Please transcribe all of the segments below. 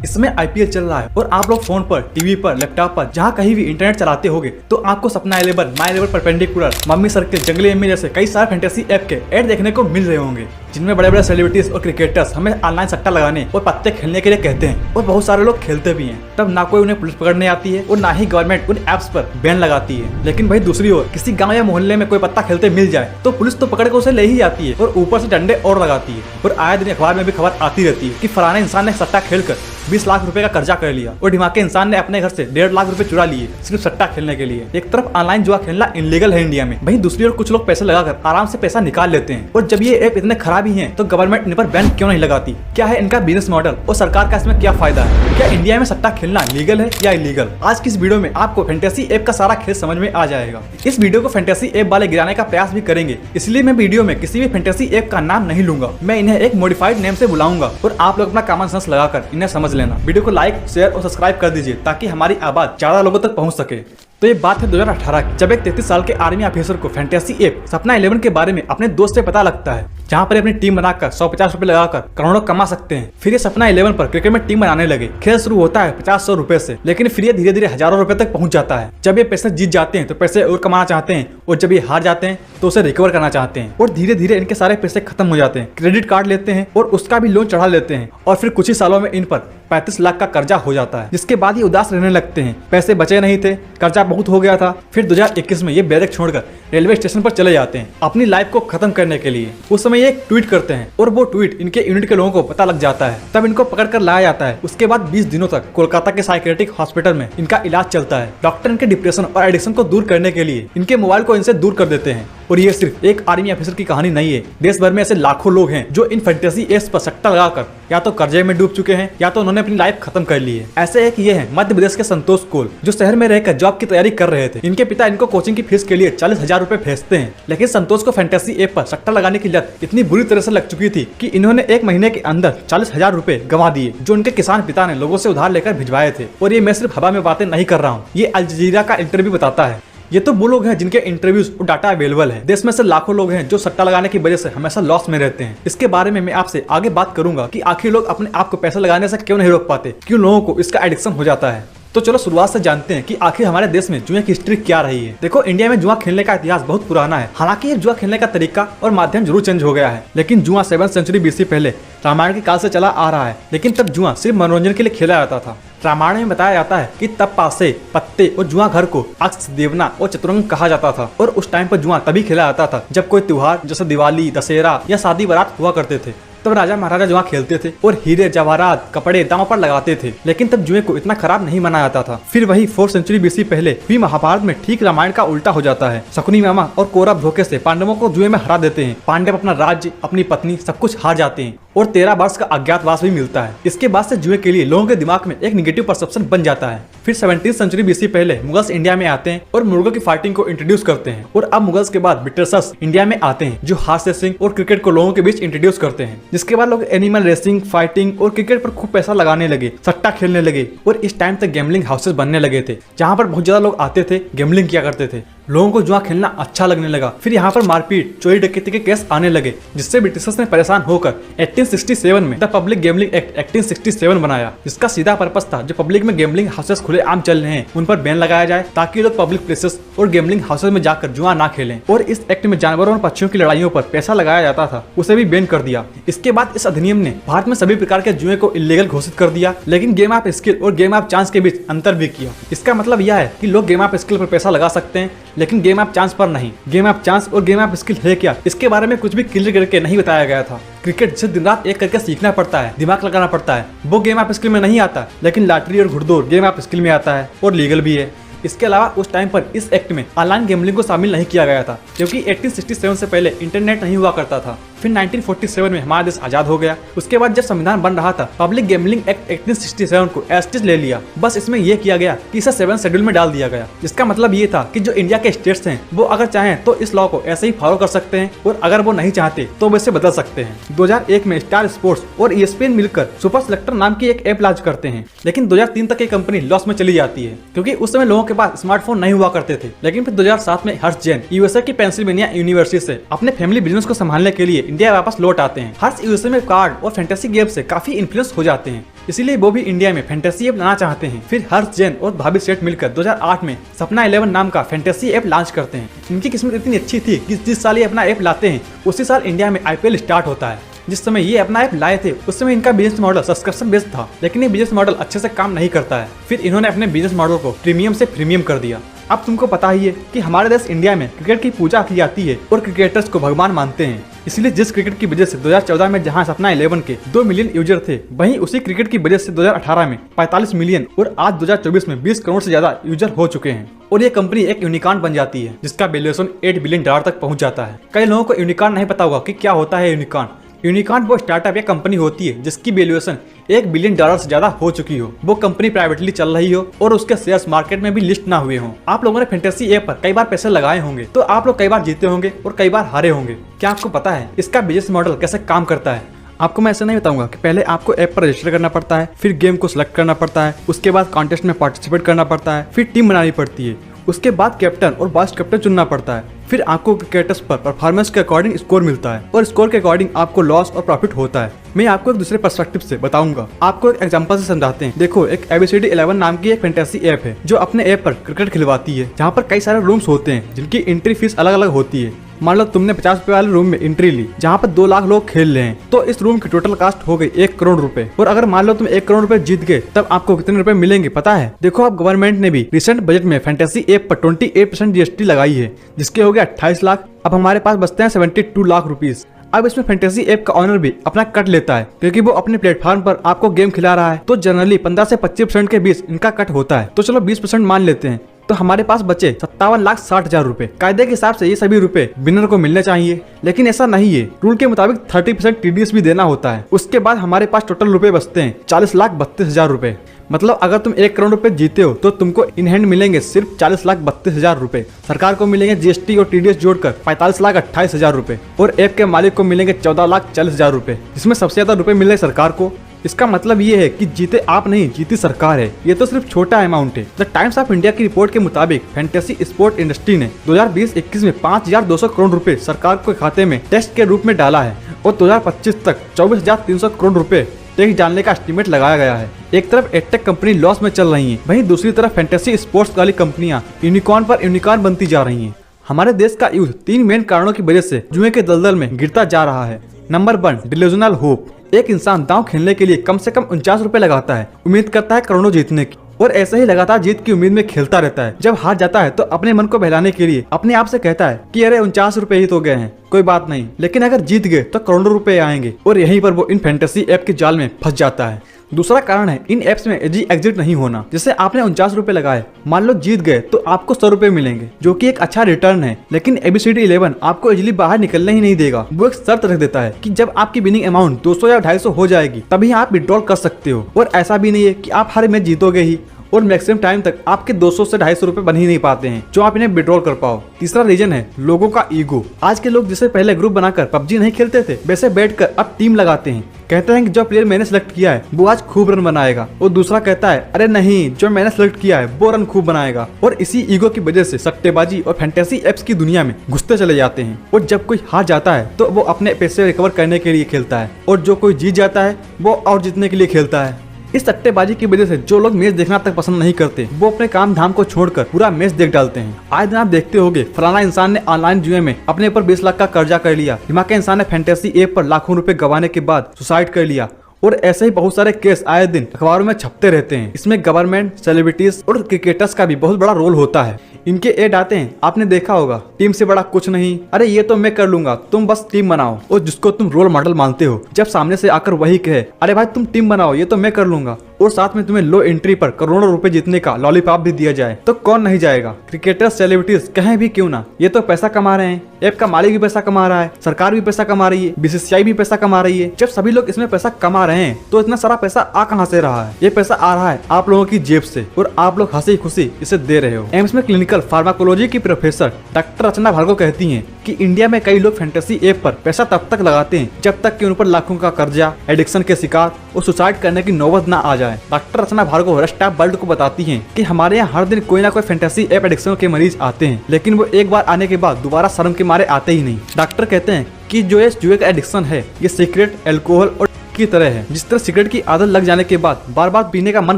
इसमें IPL चल रहा है और आप लोग फोन पर, टीवी पर, लैपटॉप पर, जहाँ कहीं भी इंटरनेट चलाते होगे तो आपको सपना 11, माई 11 परपेंडिकुलर, मम्मी सर्किल, जंगली एम्मी जैसे कई सारे फैंटेसी ऐप के ऐड देखने को मिल रहे होंगे, जिनमें बड़े बड़े सेलिब्रिटीज और क्रिकेटर्स हमें ऑनलाइन सट्टा लगाने और पत्ते खेलने के लिए कहते हैं और बहुत सारे लोग खेलते भी हैं। तब ना कोई उन्हें पुलिस पकड़ने आती है और ना ही गवर्नमेंट उन ऐप्स पर बैन लगाती है। लेकिन भाई दूसरी ओर किसी गांव या मोहल्ले में कोई पत्ता खेलते मिल जाए तो पुलिस तो पकड़ के उसे ले ही जाती है और ऊपर से डंडे और लगाती है। और आए दिन अखबार में भी खबर आती रहती है कि फलाने इंसान ने सट्टा खेलकर 20 लाख रुपए का कर्जा कर लिया और ढिमाके इंसान ने अपने घर से 1.5 लाख रुपए चुरा लिए सिर्फ सट्टा खेलने के लिए। एक तरफ ऑनलाइन जुआ खेलना इनलीगल है इंडिया में, वहीं दूसरी ओर कुछ लोग पैसे लगाकर आराम से पैसा निकाल लेते हैं। और जब ये ऐप इतने खराब ही हैं तो गवर्नमेंट इन पर बैन क्यों नहीं लगाती? क्या है इनका बिजनेस मॉडल और सरकार का इसमें क्या फायदा है? क्या इंडिया में सट्टा खेलना लीगल है या इलीगल? आज की इस वीडियो में आपको फैंटेसी ऐप का सारा खेल समझ में आ जाएगा। इस वीडियो को फैंटेसी ऐप वाले गिराने का प्रयास भी करेंगे, इसलिए मैं वीडियो में किसी भी फैंटेसी ऐप का नाम नहीं लूंगा। मैं इन्हें एक मॉडिफाइड नेम से बुलाऊंगा और आप लोग अपना कॉमन सेंस लगाकर इन्हें समझ लेना। वीडियो को लाइक, शेयर और सब्सक्राइब कर दीजिए ताकि हमारी आवाज ज्यादा लोगों तक पहुंच सके। तो ये बात है 2018 की, जब एक 33 साल के आर्मी ऑफिसर को फैंटेसी ऐप सपना 11 के बारे में अपने दोस्त से पता लगता है, जहाँ पर अपनी टीम बनाकर 150 रुपए लगाकर करोड़ों कमा सकते हैं। फिर ये सपना 11 पर क्रिकेट में टीम बनाने लगे। खेल शुरू होता है 50-100 रुपए से, लेकिन फिर ये धीरे धीरे हजारों रुपए तक पहुंच जाता है। जब ये पैसे जीत जाते हैं तो पैसे और कमाना चाहते हैं और जब ये हार जाते हैं तो उसे रिकवर करना चाहते हैं और धीरे धीरे इनके सारे पैसे खत्म हो जाते हैं। क्रेडिट कार्ड लेते हैं और उसका भी लोन चढ़ा लेते हैं और फिर कुछ ही सालों में इन पर 35 लाख का कर्जा हो जाता है, जिसके बाद ये उदास रहने लगते हैं। पैसे बचे नहीं थे, कर्जा बहुत हो गया था। फिर 2021 में ये बैरक छोड़कर रेलवे स्टेशन पर चले जाते हैं अपनी लाइफ को खत्म करने के लिए। उस समय ये एक ट्वीट करते हैं और वो ट्वीट इनके यूनिट के लोगों को पता लग जाता है। तब इनको पकड़कर लाया जाता है। उसके बाद 20 दिनों तक कोलकाता के साइकियाट्रिक हॉस्पिटल में इनका इलाज चलता है। डॉक्टर इनके डिप्रेशन और एडिक्शन को दूर करने के लिए इनके मोबाइल को इनसे दूर कर देते हैं। और ये सिर्फ एक आर्मी ऑफिसर की कहानी नहीं है, देश भर में ऐसे लाखों लोग हैं जो इन फैंटेसी ऐप्स पर सट्टा लगाकर या तो कर्जे में डूब चुके हैं या तो उन्होंने अपनी लाइफ खत्म कर ली है। ऐसे एक ये है मध्य प्रदेश के संतोष कोल, जो शहर में रहकर जॉब की तैयारी कर रहे थे। इनके पिता इनको कोचिंग की फीस के लिए 40,000 रुपए भेजते हैं, लेकिन संतोष को फैंटेसी ऐप पर सट्टा लगाने की लत इतनी बुरी तरह से लग चुकी थी कि इन्होंने एक महीने के अंदर 40,000 रुपए गंवा दिए, जो उनके किसान पिता ने लोगों से उधार लेकर भिजवाए थे। और ये मैं सिर्फ हवा में बातें नहीं कर रहा हूँ, ये अल जजीरा का इंटरव्यू बताता है। ये तो वो लोग हैं जिनके इंटरव्यूज और डाटा अवेलेबल है। देश में से लाखों लोग हैं जो सट्टा लगाने की वजह से हमेशा लॉस में रहते हैं। इसके बारे में मैं आपसे आगे बात करूंगा कि आखिर लोग अपने आप को पैसा लगाने से क्यों नहीं रोक पाते, क्यों लोगों को इसका एडिक्शन हो जाता है। तो चलो शुरुआत से जानते हैं कि आखिर हमारे देश में जुए की हिस्ट्री क्या रही है। देखो, इंडिया में जुआ खेलने का इतिहास बहुत पुराना है। हालांकि ये जुआ खेलने का तरीका और माध्यम जरूर चेंज हो गया है, लेकिन जुआ 7th सेंचुरी BC पहले रामायण के काल से चला आ रहा है। लेकिन तब जुआ सिर्फ मनोरंजन के लिए खेला जाता था। रामायण में बताया जाता है कि तब पासे, पत्ते और जुआ घर को अक्ष, देवना और चतुरंग कहा जाता था। और उस टाइम पर जुआ तभी खेला जाता था जब कोई त्योहार जैसे दिवाली, दशहरा या शादी बारात हुआ करते थे। तब राजा महाराजा जुआ खेलते थे और हीरे जवाहरात, कपड़े दांव पर लगाते थे। लेकिन तब जुए को इतना खराब नहीं माना जाता था। फिर वही 4th सेंचुरी BC पहले हुई महाभारत में ठीक रामायण का उल्टा हो जाता है। शकुनी मामा और कौरव धोखे से पांडवों को जुए में हरा देते हैं। पांडव अपना राज्य, अपनी पत्नी सब कुछ हार जाते हैं और 13 वर्ष का अज्ञातवास भी मिलता है। इसके बाद से जुए के लिए लोगों के दिमाग में एक निगेटिव परसेप्शन बन जाता है। फिर 17th सेंचुरी BC पहले मुगल्स इंडिया में आते हैं और मुर्गों की फाइटिंग को इंट्रोड्यूस करते हैं। और अब मुगल्स के बाद ब्रिटिशर्स इंडिया में आते हैं जो हार्स रेसिंग और क्रिकेट को लोगों के बीच इंट्रोड्यूस करते हैं। जिसके बाद लोग एनिमल रेसिंग, फाइटिंग और क्रिकेट पर खूब पैसा लगाने लगे, सट्टा खेलने लगे। और इस टाइम तक गैम्बलिंग हाउसेस बनने लगे थे जहाँ पर बहुत ज्यादा लोग आते थे, गैम्बलिंग किया करते थे। लोगों को जुआ खेलना अच्छा लगने लगा। फिर यहाँ पर मारपीट, चोरी डकैती के केस आने लगे, जिससे ब्रिटिशर्स ने परेशान होकर 1867 में द पब्लिक गैम्बलिंग एक्ट 1867 बनाया, जिसका सीधा पर्पस था जो पब्लिक में गैम्बलिंग हाउसेस खुले आम चल रहे हैं उन पर बैन लगाया जाए, ताकि लोग पब्लिक प्लेसेस और गैम्बलिंग हाउसेस में जाकर जुआ ना खेलें। और इस एक्ट में जानवरों और पक्षियों की लड़ाइयों पर पैसा लगाया जाता था, उसे भी बैन कर दिया। इसके बाद इस अधिनियम ने भारत में सभी प्रकार के जुए को इलीगल घोषित कर दिया, लेकिन गेम ऑफ स्किल और गेम ऑफ चांस के बीच अंतर भी किया। इसका मतलब यह है कि लोग गेम ऑफ स्किल पर पैसा लगा सकते हैं, लेकिन गेम ऑफ चांस पर नहीं। गेम ऑफ चांस और गेम ऑफ स्किल है क्या, इसके बारे में कुछ भी क्लियर करके नहीं बताया गया था। क्रिकेट जिसे दिन रात एक करके सीखना पड़ता है, दिमाग लगाना पड़ता है, वो गेम ऑफ स्किल में नहीं आता। लेकिन लॉटरी और घुड़दौड़ गेम ऑफ स्किल में आता है और लीगल भी है। इसके अलावा उस टाइम पर इस एक्ट में ऑनलाइन गैम्बलिंग को शामिल नहीं किया गया था, क्योंकि 1867 से पहले इंटरनेट नहीं हुआ करता था। फिर 1947 में हमारा देश आजाद हो गया। उसके बाद जब संविधान बन रहा था, पब्लिक गैम्बलिंग एक्ट 1867 को एस्टिस ले लिया। बस इसमें यह किया गया कि इसे 7th शेड्यूल में डाल दिया गया, जिसका मतलब ये था कि जो इंडिया के स्टेट्स हैं वो अगर चाहें तो इस लॉ को ऐसे ही फॉलो कर सकते हैं, और अगर वो नहीं चाहते तो वो इसे बदल सकते हैं। 2001 में स्टार स्पोर्ट्स और ESPN मिलकर सुपर सेलेक्टर नाम की एक ऐप लॉन्च करते हैं, लेकिन 2003 तक ये कंपनी लॉस में चली जाती है, क्योंकि उस समय लोगों के पास स्मार्टफोन नहीं हुआ करते थे। लेकिन फिर 2007 में हर्ष जैन USA की पेंसिल्वेनिया यूनिवर्सिटी से अपने फैमिली बिजनेस को संभालने के लिए इंडिया वापस लौट आते हैं। हर्ष यूएसए में कार्ड और फैंटेसी गेम से काफी इन्फ्लुएंस हो जाते हैं, इसीलिए वो भी इंडिया में फैंटेसी ऐप लाना चाहते हैं। फिर हर्ष जैन और भाभी सेठ मिलकर 2008 में सपना 11 नाम का फैंटेसी ऐप लॉन्च करते हैं। इनकी किस्मत इतनी अच्छी थी कि जिस साल ये अपना ऐप लाते हैं उसी साल इंडिया में आईपीएल स्टार्ट होता है। जिस समय ये अपना ऐप लाए थे उस समय इनका बिजनेस मॉडल सब्सक्रिप्शन बेस्ड था, लेकिन ये बिजनेस मॉडल अच्छे से काम नहीं करता है। फिर इन्होंने अपने बिजनेस मॉडल को प्रीमियम से प्रीमियम कर दिया। अब तुमको पता ही है कि हमारे देश इंडिया में क्रिकेट की पूजा की जाती है और क्रिकेटर्स को भगवान मानते हैं। इसलिए जिस क्रिकेट की वजह से 2014 में जहां सपना 11 के 2 मिलियन यूजर थे, वहीं उसी क्रिकेट की वजह से 2018 में 45 मिलियन और आज 2024 में 20 करोड़ से ज्यादा यूजर हो चुके हैं। और ये कंपनी एक यूनिकॉर्न बन जाती है जिसका वैल्यूएशन $8 बिलियन तक पहुंच जाता है। कई लोगों को यूनिकॉर्न नहीं पता होगा कि क्या होता है यूनिकॉर्न। यूनिकॉर्न वो स्टार्टअप या कंपनी होती है जिसकी वैल्यूएशन $1 बिलियन से ज्यादा हो चुकी हो, वो कंपनी प्राइवेटली चल रही हो और उसके शेयर्स मार्केट में भी लिस्ट ना हुए हों। आप लोगों ने फैंटेसी ऐप पर कई बार पैसे लगाए होंगे, तो आप लोग कई बार जीते होंगे और कई बार हारे होंगे। क्या आपको पता है इसका बिजनेस मॉडल कैसे काम करता है? आपको मैं ऐसा नहीं बताऊंगा कि पहले आपको ऐप पर रजिस्टर करना पड़ता है, फिर गेम को सिलेक्ट करना पड़ता है, उसके बाद कॉन्टेस्ट में पार्टिसिपेट करना पड़ता है, फिर टीम बनानी पड़ती है, उसके बाद कैप्टन और वाइस कैप्टन चुनना पड़ता है, फिर आपको क्रिकेटर्स पर परफॉर्मेंस के अकॉर्डिंग स्कोर मिलता है और स्कोर के अकॉर्डिंग आपको लॉस और प्रॉफिट होता है। मैं आपको एक दूसरे पर्सपेक्टिव से बताऊंगा। आपको एक एग्जांपल से समझाते हैं। देखो, एक ABCD 11 नाम की एक फैंटेसी ऐप है जो अपने ऐप पर क्रिकेट खिलवाती है, जहाँ पर कई सारे रूम्स होते हैं जिनकी एंट्री फीस अलग अलग होती है। मान लो तुमने 50 रुपए वाले रूम में एंट्री ली जहाँ पर 2 लाख लोग खेल रहे हैं, तो इस रूम की टोटल कास्ट हो गई 1 करोड़ रुपए। और अगर मान लो तुम 1 करोड़ रुपए जीत गए, तब आपको कितने रुपए मिलेंगे पता है? देखो, अब गवर्नमेंट ने भी रिसेंट बजट में फैंटेसी ऐप पर 28% GST लगाई है, जिसके हो गया 28 लाख। अब हमारे पास बचते हैं 72 लाख रुपीज। अब इसमें फैंटेसी ऐप का ऑनर भी अपना कट लेता है, क्योंकि वो अपने प्लेटफॉर्म पर आपको गेम खिला रहा है। तो जनरली 15 से 25% के बीच इनका कट होता है। तो चलो 20% मान लेते हैं, तो हमारे पास बचे 57,60,000 रुपए। कायदे के हिसाब से ये सभी रुपए विनर को मिलने चाहिए, लेकिन ऐसा नहीं है। रूल के मुताबिक 30% TDS भी देना होता है। उसके बाद हमारे पास टोटल रुपए बचते हैं 40,32,000 रुपए। मतलब अगर तुम 1 करोड़ रुपए जीते हो तो तुमको इन हैंड मिलेंगे सिर्फ 40,32,000 रुपए। सरकार को मिलेंगे GST और TDS जोड़कर 45,28,000 रुपए और ऐप के मालिक को मिलेंगे 14,40,000 रुपए, जिसमें सबसे ज्यादा रुपए मिल रहे सरकार को। इसका मतलब ये है कि जीते आप नहीं, जीती सरकार है। ये तो सिर्फ छोटा अमाउंट है। द टाइम्स ऑफ इंडिया की रिपोर्ट के मुताबिक फैंटेसी स्पोर्ट इंडस्ट्री ने 2020-21 में 5,200 करोड़ रुपए सरकार के खाते में टैक्स के रूप में डाला है और 2025 तक 24,300 करोड़ रुपए टैक्स डालने का एस्टीमेट लगाया गया है। एक तरफ एडटेक कंपनी लॉस में चल रही है, वहीं दूसरी तरफ फैंटेसी स्पोर्ट्स वाली कंपनियां यूनिकॉर्न पर यूनिकॉर्न बनती जा रही हैं। हमारे देश का यूथ 3 मेन कारणों की वजह से जुए के दलदल में गिरता जा रहा है। Number 1, delusional hope. एक इंसान दांव खेलने के लिए कम से कम 49 रुपए लगाता है, उम्मीद करता है करोड़ों जीतने की, और ऐसे ही लगातार जीत की उम्मीद में खेलता रहता है। जब हार जाता है तो अपने मन को बहलाने के लिए अपने आप से कहता है कि अरे 49 रुपए ही तो गए हैं, कोई बात नहीं। लेकिन अगर जीत गए तो करोड़ों रुपए आएंगे, और यहीं पर वो इन फैंटेसी ऐप के जाल में फंस जाता है। दूसरा कारण है इन एप्स में इजी एग्जिट नहीं होना। जैसे आपने 49 रुपए लगाए, मान लो जीत गए तो आपको 100 रुपए मिलेंगे, जो कि एक अच्छा रिटर्न है। लेकिन ABCD 11 आपको इजीली बाहर निकलने ही नहीं देगा। वो एक शर्त रख देता है कि जब आपकी विनिंग अमाउंट 200 या 250 हो जाएगी तभी आप विड्रॉल कर सकते हो। और ऐसा भी नहीं है कि आप हर मैच जीतोगे ही, और मैक्सिमम टाइम तक आपके 200 से 250 रुपए बन ही नहीं पाते हैं जो आप इन्हें विड्रॉल कर पाओ। तीसरा रीजन है लोगों का ईगो। आज के लोग जैसे पहले ग्रुप बनाकर PUBG नहीं खेलते थे, वैसे बैठकर अब टीम लगाते हैं। कहते हैं कि जो प्लेयर मैंने सिलेक्ट किया है वो आज खूब रन बनाएगा, और दूसरा कहता है अरे नहीं, जो मैंने सिलेक्ट किया है वो रन खूब बनाएगा। और इसी ईगो की वजह से सट्टेबाजी और फैंटेसी एप्स की दुनिया में घुसते चले जाते हैं। और जब कोई हार जाता है तो वो अपने पैसे रिकवर करने के लिए खेलता है, और जो कोई जीत जाता है वो और जीतने के लिए खेलता है। इस सट्टेबाजी की वजह से जो लोग मैच देखना तक पसंद नहीं करते, वो अपने काम धाम को छोड़कर पूरा मैच देख डालते हैं। आज दिन आप देखते होंगे फलाना इंसान ने ऑनलाइन जुए में अपने ऊपर 20 लाख का कर्जा कर लिया, दिमाग के इंसान ने फैंटेसी ऐप पर लाखों रुपए गंवाने के बाद सुसाइड कर लिया। और ऐसे ही बहुत सारे केस आए दिन अखबारों में छपते रहते हैं। इसमें गवर्नमेंट, सेलिब्रिटीज और क्रिकेटर्स का भी बहुत बड़ा रोल होता है। इनके एड आते हैं, आपने देखा होगा, टीम से बड़ा कुछ नहीं, अरे ये तो मैं कर लूंगा, तुम बस टीम बनाओ। और जिसको तुम रोल मॉडल मानते हो, जब सामने से आकर वही कहे अरे भाई तुम टीम बनाओ, ये तो मैं कर लूंगा, और साथ में तुम्हें लो एंट्री पर करोड़ों रुपए जीतने का लॉलीपॉप भी दिया जाए, तो कौन नहीं जाएगा। क्रिकेटर्स, सेलिब्रिटीज कहें भी क्यों ना, ये तो पैसा कमा रहे हैं। ऐप का मालिक भी पैसा कमा रहा है, सरकार भी पैसा कमा रही है, BCCI भी पैसा कमा रही है। जब सभी लोग इसमें पैसा कमा रहे हैं तो इतना सारा पैसा आ कहां से रहा है? ये पैसा आ रहा है आप लोगों की जेब से, और आप लोग हंसी खुशी इसे दे रहे हो। एम्स में क्लिनिकल फार्माकोलॉजी की प्रोफेसर डॉक्टर रचना भार्गव कहती हैं कि इंडिया में कई लोग फैंटेसी ऐप पर पैसा तब तक लगाते हैं जब तक कि उन पर लाखों का कर्जा, एडिक्शन के शिकार और सुसाइड करने की नौबत ना आ जाए। Doctor Rachna Bhargava rest of world को बताती हैं कि हमारे यहाँ हर दिन कोई ना कोई फैंटेसी ऐप एडिक्शन के मरीज आते हैं, लेकिन वो एक बार आने के बाद दोबारा शर्म के मारे आते ही नहीं। डॉक्टर कहते हैं कि जो ये जुए का एडिक्शन है ये सिगरेट, अल्कोहल और की तरह है। जिस तरह सिगरेट की आदत लग जाने के बाद बार बार पीने का मन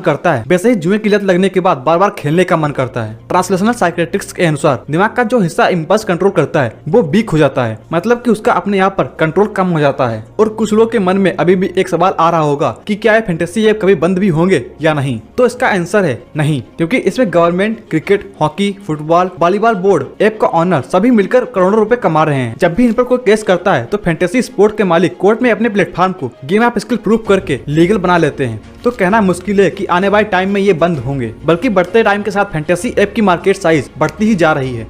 करता है, वैसे ही जुए की लत लगने के बाद बार बार खेलने का मन करता है। ट्रांसलेशनल साइकियाट्रिस्ट के अनुसार दिमाग का जो हिस्सा इंपल्स कंट्रोल करता है वो वीक हो जाता है, मतलब कि उसका अपने आप पर कंट्रोल कम हो जाता है। और कुछ लोग के मन में अभी भी एक सवाल आ रहा होगा कि क्या ये फैंटेसी ऐप कभी बंद भी होंगे या नहीं। तो इसका आंसर है नहीं, क्योंकि इसमें government, cricket, hockey, football, volleyball board, app का ऑनर सभी मिलकर करोड़ों रुपए कमा रहे हैं। जब भी इन पर कोई केस करता है तो फैंटेसी स्पोर्ट के मालिक कोर्ट में अपने प्लेटफॉर्म को गेम ऑफ स्किल प्रूफ करके लीगल बना लेते हैं। तो कहना मुश्किल है कि आने वाले टाइम में ये बंद होंगे, बल्कि बढ़ते टाइम के साथ फैंटेसी ऐप की मार्केट साइज बढ़ती ही जा रही है।